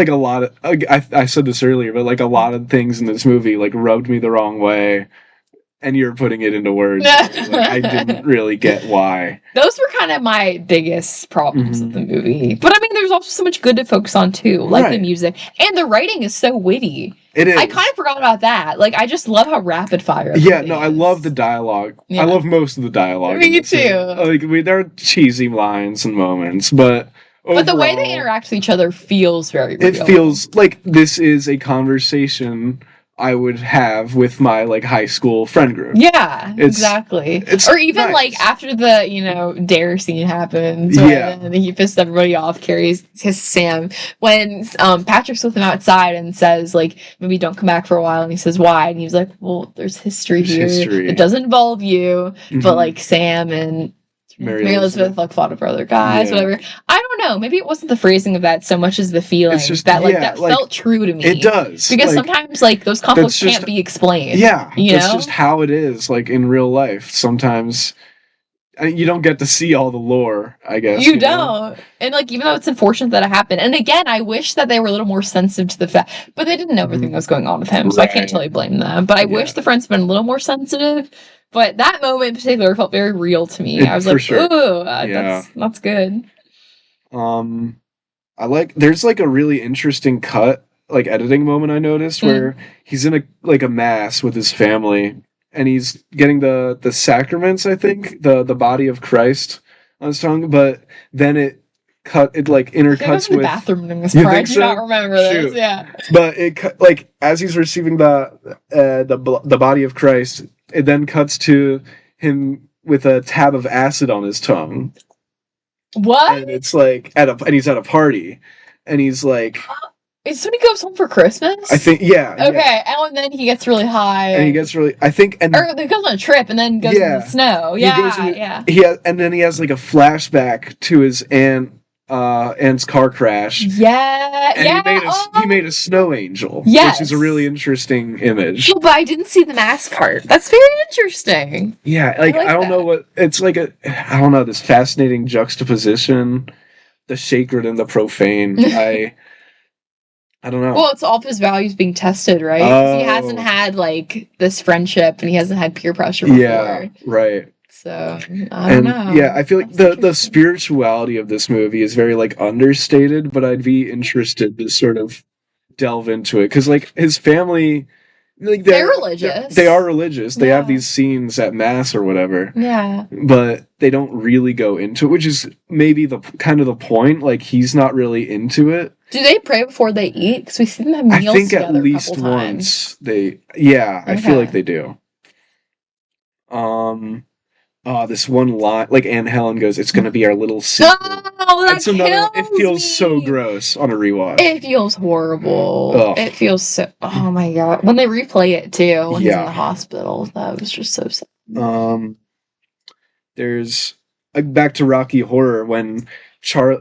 a lot of... I said this earlier, but, like, a lot of things in this movie, like, rubbed me the wrong way. And you're putting it into words. Like, I didn't really get why. Those were kind of my biggest problems with the movie. But I mean, there's also so much good to focus on too, like the music. And the writing is so witty. It is. I kind of forgot about that. Like, I just love how rapid fire. I love the dialogue. I love most of the dialogue. Me too. Like, there are cheesy lines and moments, but overall, but the way they interact with each other feels very real. It feels like this is a conversation I would have with my, like, high school friend group. Yeah, exactly. Or even nice. Like after the dare scene happens, and he pissed everybody off, Carrie's his Sam, when Patrick's with him outside and says, like, maybe don't come back for a while, and he says why, and he's like, well, there's history here. It doesn't involve you, but, like, Sam and Mary Elizabeth like fought over other guys, whatever. I don't know. Maybe it wasn't the phrasing of that so much as the feeling that felt true to me. It does. Because sometimes those conflicts can't be explained. Yeah. That's just how it is, in real life. Sometimes you don't get to see all the lore, I guess. You don't. And even though it's unfortunate that it happened, and again, I wish that they were a little more sensitive to the fact, but they didn't know everything that was going on with him, so I can't totally blame them. But I wish the friends had been a little more sensitive. But that moment in particular felt very real to me. I was ooh, that's good. There's a really interesting cut, editing moment I noticed where he's in a mass with his family and he's getting the sacraments, I think, the body of Christ on his tongue, but then it intercuts with the bathroom in this part. I do not remember this. Yeah. But it as he's receiving the body of Christ, it then cuts to him with a tab of acid on his tongue. What? And it's and he's at a party, and he's it's when he goes home for Christmas? I think, yeah. Okay, yeah. And then he gets really high. And he gets really, I think, or he goes on a trip and then goes in the snow. Yeah, and then he has a flashback to his aunt's car crash. Yeah, and he made a snow angel. Yes. Which is a really interesting image. Well, but I didn't see the mask part. That's very interesting. Yeah, I don't know what, it's I don't know, this fascinating juxtaposition, the sacred and the profane. I don't know. Well, it's all of his values being tested, right? Oh. He hasn't had this friendship, and he hasn't had peer pressure before. Yeah, right. So I don't know. Yeah, I feel like the spirituality of this movie is very understated, but I'd be interested to sort of delve into it because his family, they're religious. They are religious. They have these scenes at mass or whatever. Yeah, but they don't really go into it, which is maybe the point. He's not really into it. Do they pray before they eat? Because we see them have meals together. I think at least once they. Yeah, I feel like they do. This one line, Aunt Helen goes, "It's gonna be our little secret." Oh, that it feels so gross on a rewatch. It feels horrible. Ugh. It feels so. Oh my god! When they replay it too, when he's in the hospital, that was just so sad. There's back to Rocky Horror when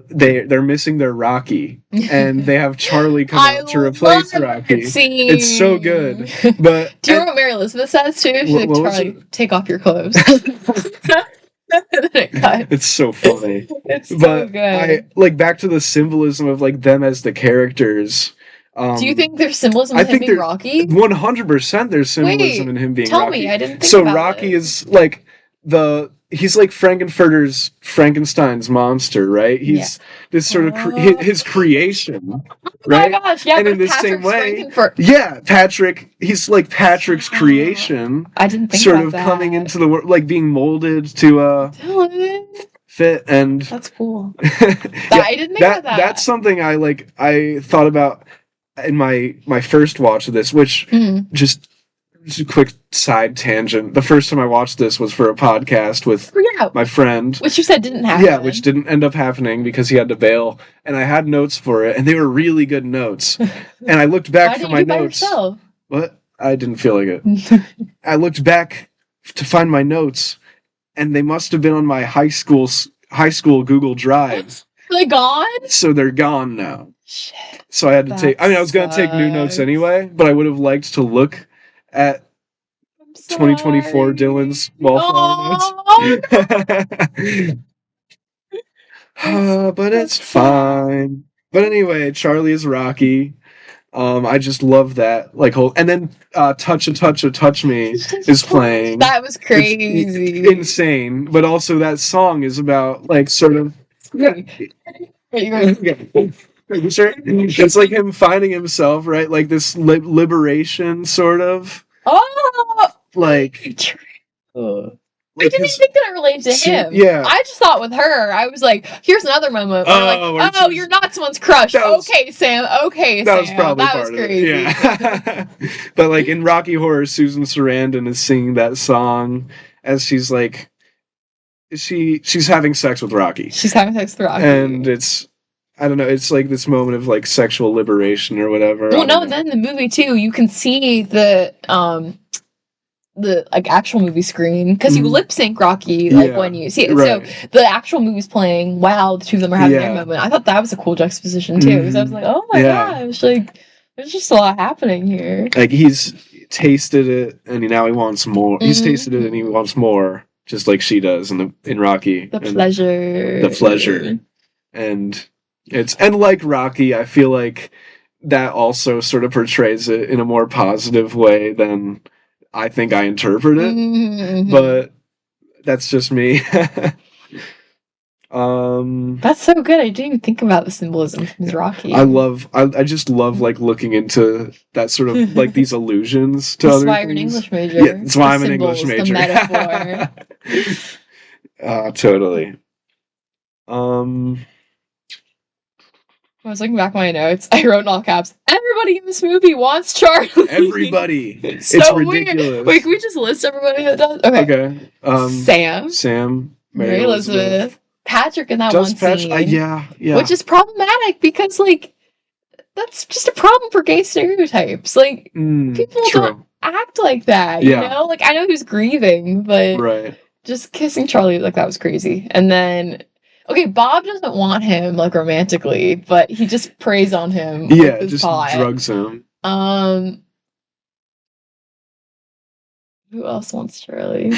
they're missing their Rocky and they have Charlie come out to replace Rocky. It's so good. But do you know what Mary Elizabeth says too? She's Charlie, take off your clothes. It's so funny. It's so good. Back to the symbolism of them as the characters. Do you think there's symbolism in him being Rocky? 100% there's symbolism in him being Rocky. Tell me, I didn't think about Rocky is he's Frankenstein's monster, right? He's this sort of his creation, right? Oh my gosh, yeah. And in the same way, Patrick, he's Patrick's creation. I didn't think sort about of that. Coming into the world, being molded to fit, and that's cool. I didn't think about that. That's something I thought about in my first watch of this, which just a quick side tangent. The first time I watched this was for a podcast with my friend. Which you said didn't happen. Yeah, which didn't end up happening because he had to bail. And I had notes for it, and they were really good notes. And I looked back for my notes. What? I didn't feel like it. I looked back to find my notes, and they must have been on my high school Google Drive. They're gone? So they're gone now. Shit. So I had to take... I mean, I was going to take new notes anyway, but I would have liked to look at 2024 Dylan's Wallflower notes. But it's fine. But anyway, Charlie is Rocky. I just love that whole, and then Touch Me is playing. That was crazy. It's insane. But also that song is about sort of it's him finding himself, right? This liberation sort of. Oh, I didn't even think that it related to him. Yeah, I just thought with her, I was here's another moment where you're not someone's crush. Okay, Sam. That was probably that part was crazy. Of it. Yeah. But in Rocky Horror, Susan Sarandon is singing that song as she's she's having sex with Rocky. She's having sex with Rocky, and it's. I don't know, it's this moment of sexual liberation or whatever. Well, no, then in the movie too, you can see the the like actual movie screen, because you lip sync Rocky like when you see it. Right. So the actual movie's playing while the two of them are having their moment. I thought that was a cool juxtaposition too, because I was like, oh my gosh, like there's just a lot happening here. Like he's tasted it and now he wants more. He's tasted it and he wants more, just like she does in Rocky. The pleasure. And like Rocky, I feel like that also sort of portrays it in a more positive way than I think I interpret it, but that's just me. That's so good. I didn't even think about the symbolism from Rocky. I just love like looking into that sort of like these allusions to other things. That's why you're an English major. Yeah, that's why I'm an English major. The metaphor. Totally. I was looking back at my notes. I wrote in all caps, everybody in this movie wants Charlie. Everybody. It's ridiculous. Weird. Wait, can we just list everybody that does? Okay. Sam. Mary Elizabeth. Patrick in that one scene. Yeah. Which is problematic because, like, that's just a problem for gay stereotypes. Like, people don't act like that, you know? Like, I know he was grieving, but just kissing Charlie, like, that was crazy. And then... Okay, Bob doesn't want him, like, romantically, but he just preys on him. Yeah, just drugs him. Who else wants Charlie?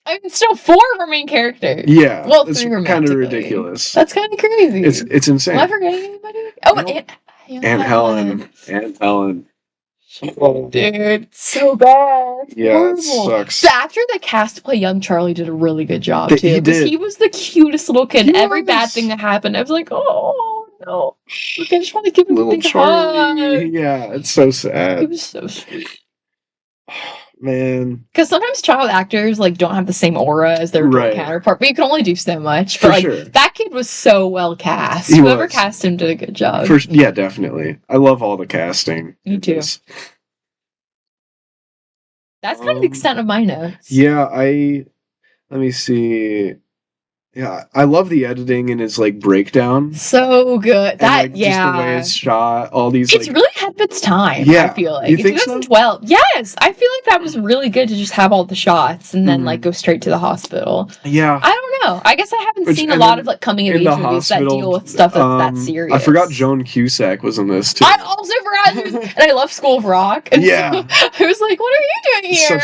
I mean, still 4 of our main characters. Yeah. Well, 3 romantically. It's kind of ridiculous. That's kind of crazy. It's insane. Am I forgetting anybody? Oh, Aunt Helen. Aunt Helen. Oh, dude, so bad. Yeah, horrible. It sucks. The actor that cast to play young Charlie did a really good job too. Because he was the cutest little kid. Every bad thing that happened, I was like, oh no, look, I just want to give him a big Charlie. Hug. Yeah, it's so sad. He was so sweet. Man, because sometimes child actors like don't have the same aura as their counterpart, but you can only do so much. But like that kid was so well cast. Whoever cast him did a good job. Yeah, definitely. I love all the casting. Me too. That's kind of the extent of my notes. Yeah, let me see. Yeah, I love the editing and his like breakdown. So good. That and, like, just the way it's shot, all these. It's like, really ahead of its time. Yeah, I feel like you think 2012. So? Yes, I feel like that was really good to just have all the shots and then like go straight to the hospital. Yeah, I don't know. I guess I haven't seen a lot of like coming of age movies that deal with stuff that's that serious. I forgot Joan Cusack was in this too. I also forgot she was, and I love School of Rock. And so I was like, "What are you doing here?"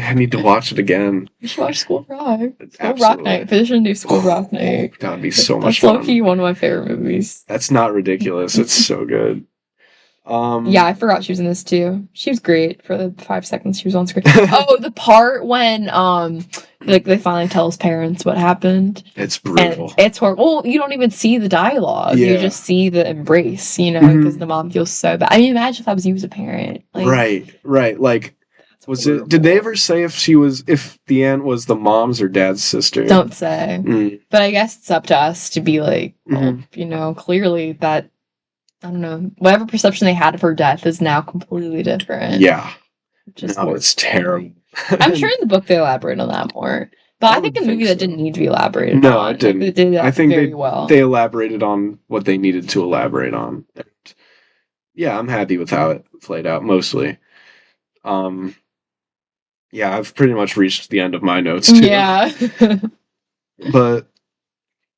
I need to watch it again. You should watch School of Rock. School Rock Night. Physician do School Rock Night. That would be so much fun. That's low-key one of my favorite movies. That's not ridiculous. It's so good. Yeah, I forgot she was in this too. She was great for the 5 seconds she was on screen. Oh, the part when like they finally tell his parents what happened. It's brutal. And it's horrible. Well, you don't even see the dialogue. Yeah. You just see the embrace, you know, because the mom feels so bad. I mean, imagine if that was you as a parent. Like, right. Like, was horrible. Did they ever say if the aunt was the mom's or dad's sister? Don't say. But I guess it's up to us to be like, well, you know, clearly that, I don't know, whatever perception they had of her death is now completely different. Yeah. No, it's terrible. I'm sure in the book they elaborate on that more. But I think in the movie that didn't need to be elaborated on. No, it didn't. Like, they did that very well. They elaborated on what they needed to elaborate on. And yeah, I'm happy with how it played out, mostly. Yeah, I've pretty much reached the end of my notes, too. Yeah. But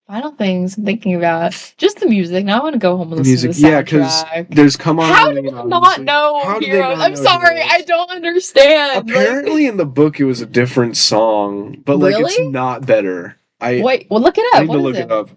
final things I'm thinking about. Just the music. Now I want to go home and listen to the soundtrack. Yeah, because there's Come On. How do they not know Heroes? I'm sorry, I don't understand. Apparently in the book it was a different song, but like it's not better. Wait, well look it up. I need to look it up.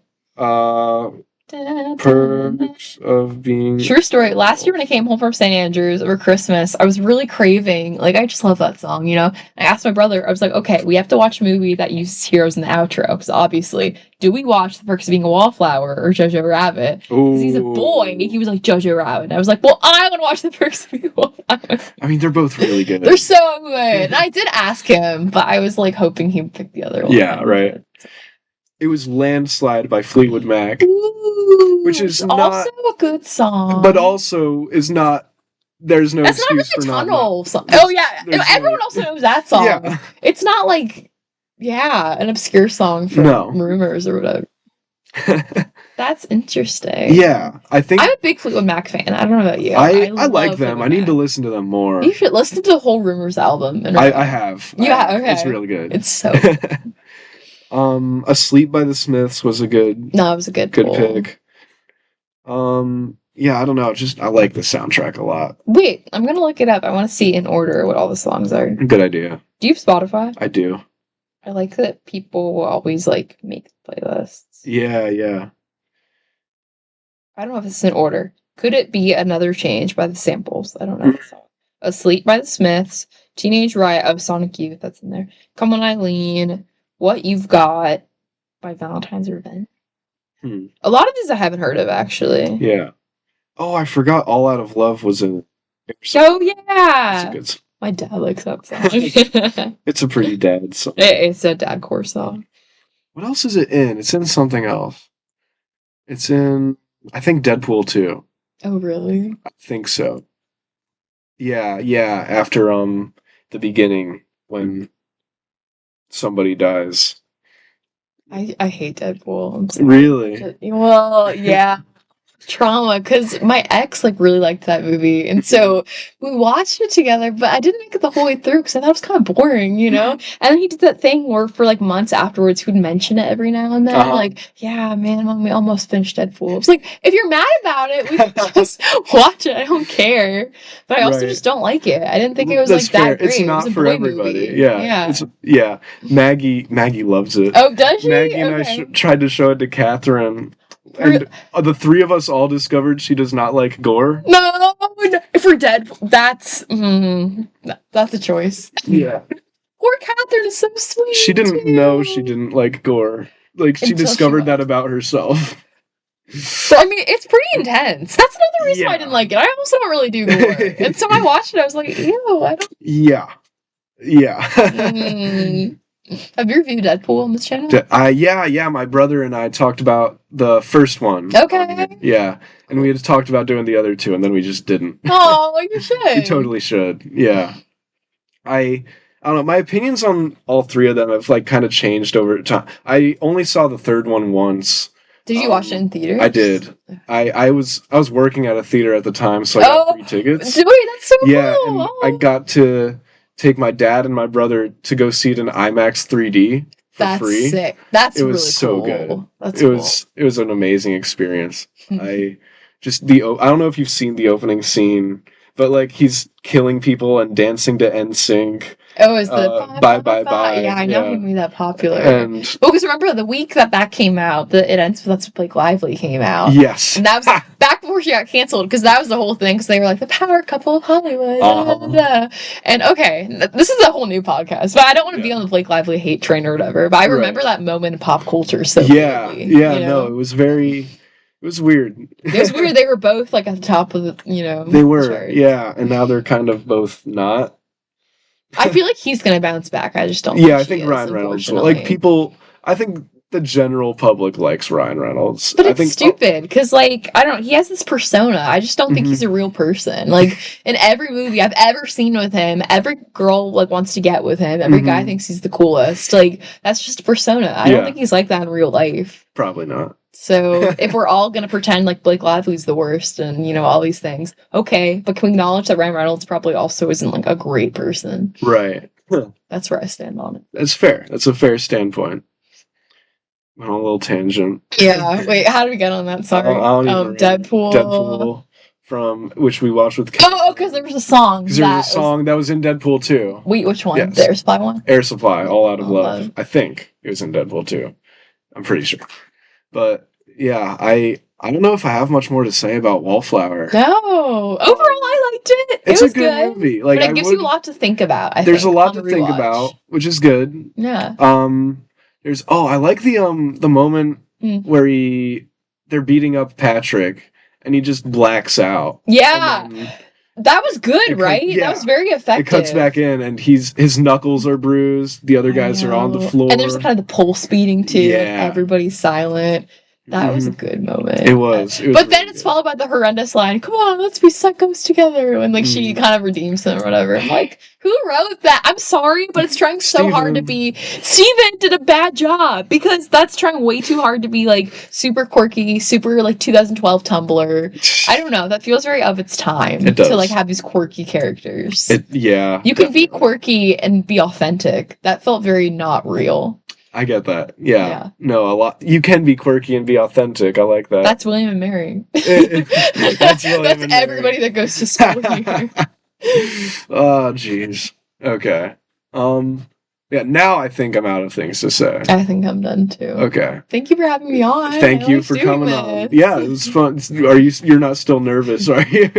Perks of being... True story. Last year when I came home from St. Andrews over Christmas, I was really craving, like, I just love that song, you know? I asked my brother, I was like, okay, we have to watch a movie that uses Heroes in the outro, because obviously, do we watch The Perks of Being a Wallflower or Jojo Rabbit? Because he's a boy, he was like, Jojo Rabbit. And I was like, well, I want to watch The Perks of Being a Wallflower. I mean, they're both really good. They're so good. And I did ask him, but I was, like, hoping he'd pick the other one. Yeah, right. It was Landslide by Fleetwood Mac. Ooh, which is also a good song. But also is not... There's no excuse for not... That's not really a tunnel song. Oh, yeah. Everyone also knows that song. Yeah. It's not like, an obscure song from Rumors or whatever. That's interesting. Yeah, I think I'm a big Fleetwood Mac fan. I don't know about you. I like them. I need to listen to them more. You should listen to the whole Rumors album. I have. Yeah, okay. It's really good. It's so good. Asleep by the Smiths was a good. No, it was a good pick. Yeah, I don't know. I like the soundtrack a lot. Wait, I'm gonna look it up. I want to see in order what all the songs are. Good idea. Do you have Spotify? I do. I like that people will always like make playlists. Yeah. I don't know if it's in order. Could it be Another Change by the Samples? I don't know the song. Asleep by the Smiths, Teenage Riot of Sonic Youth, that's in there. Come On Eileen, What You've Got by Valentine's Revenge. A lot of these I haven't heard of, actually. Yeah. Oh, I forgot All Out of Love was in. Oh, yeah! That's a good song. My dad likes that song. It's a pretty dad song. It's a dadcore song. What else is it in? It's in something else. It's in, I think, Deadpool 2. Oh, really? I think so. Yeah, after the beginning when somebody dies. I hate Deadpool. Really? Well, yeah. Trauma, because my ex really liked that movie, and so we watched it together, but I didn't make it the whole way through because I thought it was kind of boring, And then he did that thing where for months afterwards he would mention it every now and then, yeah, man, we almost finished Deadpool. It's if you're mad about it, we can just watch it. I don't care, but I also just don't like it. I didn't think it was that great. It's not for everybody. Movie. Yeah. Maggie loves it. Oh, does she? Maggie and I tried to show it to Catherine. And the three of us all discovered she does not like gore. No, for Deadpool, that's a choice. Yeah. Poor Catherine is so sweet. She didn't know she didn't like gore. She discovered that about herself. But, I mean, it's pretty intense. That's another reason why I didn't like it. I also don't really do gore. And so I watched it, I was like, ew, I don't... Yeah. Have you reviewed Deadpool on this channel? Yeah. My brother and I talked about the first one. Okay. Yeah. And we had talked about doing the other two, and then we just didn't. Oh, you should. You totally should. Yeah. I don't know. My opinions on all three of them have kind of changed over time. I only saw the third one once. Did you watch it in theaters? I did. I was working at a theater at the time, so I got free tickets. Wait, that's so cool. Yeah, and I got to take my dad and my brother to go see it in IMAX 3D for free. That's sick. It was really so cool. Good. It was an amazing experience. I don't know if you've seen the opening scene, but he's killing people and dancing to NSYNC. Oh, is the bye bye bye? Yeah, I know it made that popular. And because remember the week that came out, It Ends with Us Blake Lively came out. Yes, and that was back before she got canceled because that was the whole thing. Because they were the power couple of Hollywood. And okay, this is a whole new podcast, but I don't want to be on the Blake Lively hate train or whatever. But I remember that moment in pop culture so clearly. No, it was very. It was weird. It was weird. They were both at the top of the They were, charts. Yeah, and now they're kind of both not. I feel like he's gonna bounce back. I just don't. Yeah, I think Ryan Reynolds will. People. I think the general public likes Ryan Reynolds. But it's stupid because I don't know. He has this persona. I just don't think he's a real person. In every movie I've ever seen with him, every girl wants to get with him. Every guy thinks he's the coolest. That's just a persona. I don't think he's like that in real life. Probably not. So if we're all gonna pretend Blake Lively's the worst and all these things, okay, but can we acknowledge that Ryan Reynolds probably also isn't a great person? Right. Huh. That's where I stand on it. That's fair. That's a fair standpoint. On a little tangent. Yeah. Wait, how did we get on that? Sorry. Deadpool. From which we watched with. Because there was a song. Because there was a song that was in Deadpool 2. Wait, which one? Yes. The Air Supply one? Air Supply, All Out of Love. I think it was in Deadpool 2. I'm pretty sure. But yeah, I don't know if I have much more to say about Wallflower. No. Overall, I liked it. It's a good movie. But it gives you a lot to think about. There's a lot to think about, which is good. Yeah. I like the moment where they're beating up Patrick and he just blacks out. Yeah. That was good, right? Yeah. That was very effective. It cuts back in and his knuckles are bruised. The other guys are on the floor. And there's kind of the pulse beating too. Yeah. Everybody's silent. That was a good moment. It was but really then it's followed by the horrendous line, "Come on, let's be psychos together," when like she kind of redeems him or whatever. I'm like, who wrote that? I'm sorry, but it's trying so hard to be. Steven did a bad job, because that's trying way too hard to be like super quirky, super like 2012 Tumblr. I don't know. That feels very of its time to like have these quirky characters. You can be quirky and be authentic. That felt very not real. I get that. Yeah. No, a lot. You can be quirky and be authentic. I like that. That's William and Mary. That's everybody that goes to school here. Oh, jeez. Okay. Yeah, now I think I'm out of things to say. I think I'm done too. Okay. Thank you for having me on. Thank you for coming on. Yeah, it was fun. You're not still nervous, are you?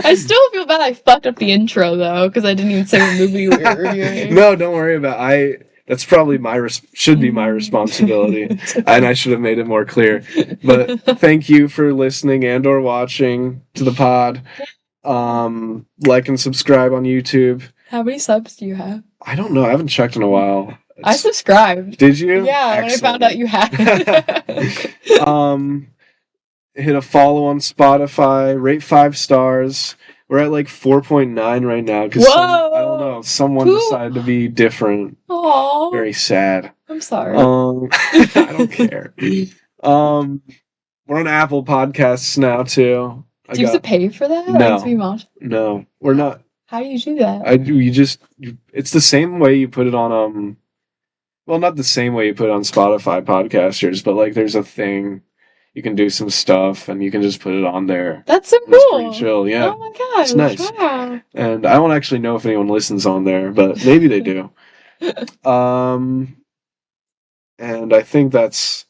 I still feel bad I fucked up the intro though, because I didn't even say what movie we were reviewing. No, don't worry about it. That's probably should be my responsibility, and I should have made it more clear. But thank you for listening and or watching to the pod. Like and subscribe on YouTube. How many subs do you have? I don't know. I haven't checked in a while. I subscribed. Did you? Yeah, Excellent. When I found out you had. Hit a follow on Spotify. Rate 5 stars. We're at like 4.9 right now because I don't know. Someone decided to be different. Aww. Very sad. I'm sorry. I don't care. We're on Apple Podcasts now too. Do you have to pay for that? No, we're not. How do you do that? It's the same way you put it on well, not the same way you put it on Spotify podcasters, but like there's a thing. You can do some stuff, and you can just put it on there. That's so cool. It's pretty chill, yeah. Oh my gosh. It's nice. Wow. And I don't actually know if anyone listens on there, but maybe they do. And I think that's...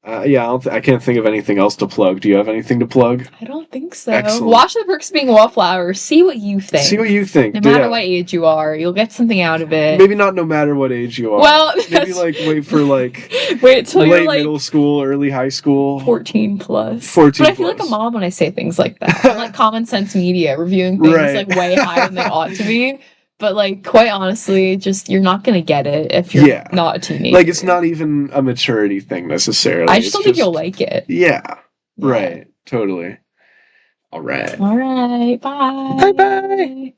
I can't think of anything else to plug. Do you have anything to plug? I don't think so. Excellent. Watch The Perks of Being a Wallflower. See what you think. No matter what age you are, you'll get something out of it. Maybe not no matter what age you are. Well, maybe like wait till late you're like middle school, early high school. 14 plus. 14 But I feel like a mom when I say things like that. I'm like Common Sense Media, reviewing things like way higher than they ought to be. But, like, quite honestly, just, you're not going to get it if you're not a teenager. Like, it's not even a maturity thing, necessarily. I just don't think you'll like it. Yeah. Right. Totally. All right. Bye. Bye-bye.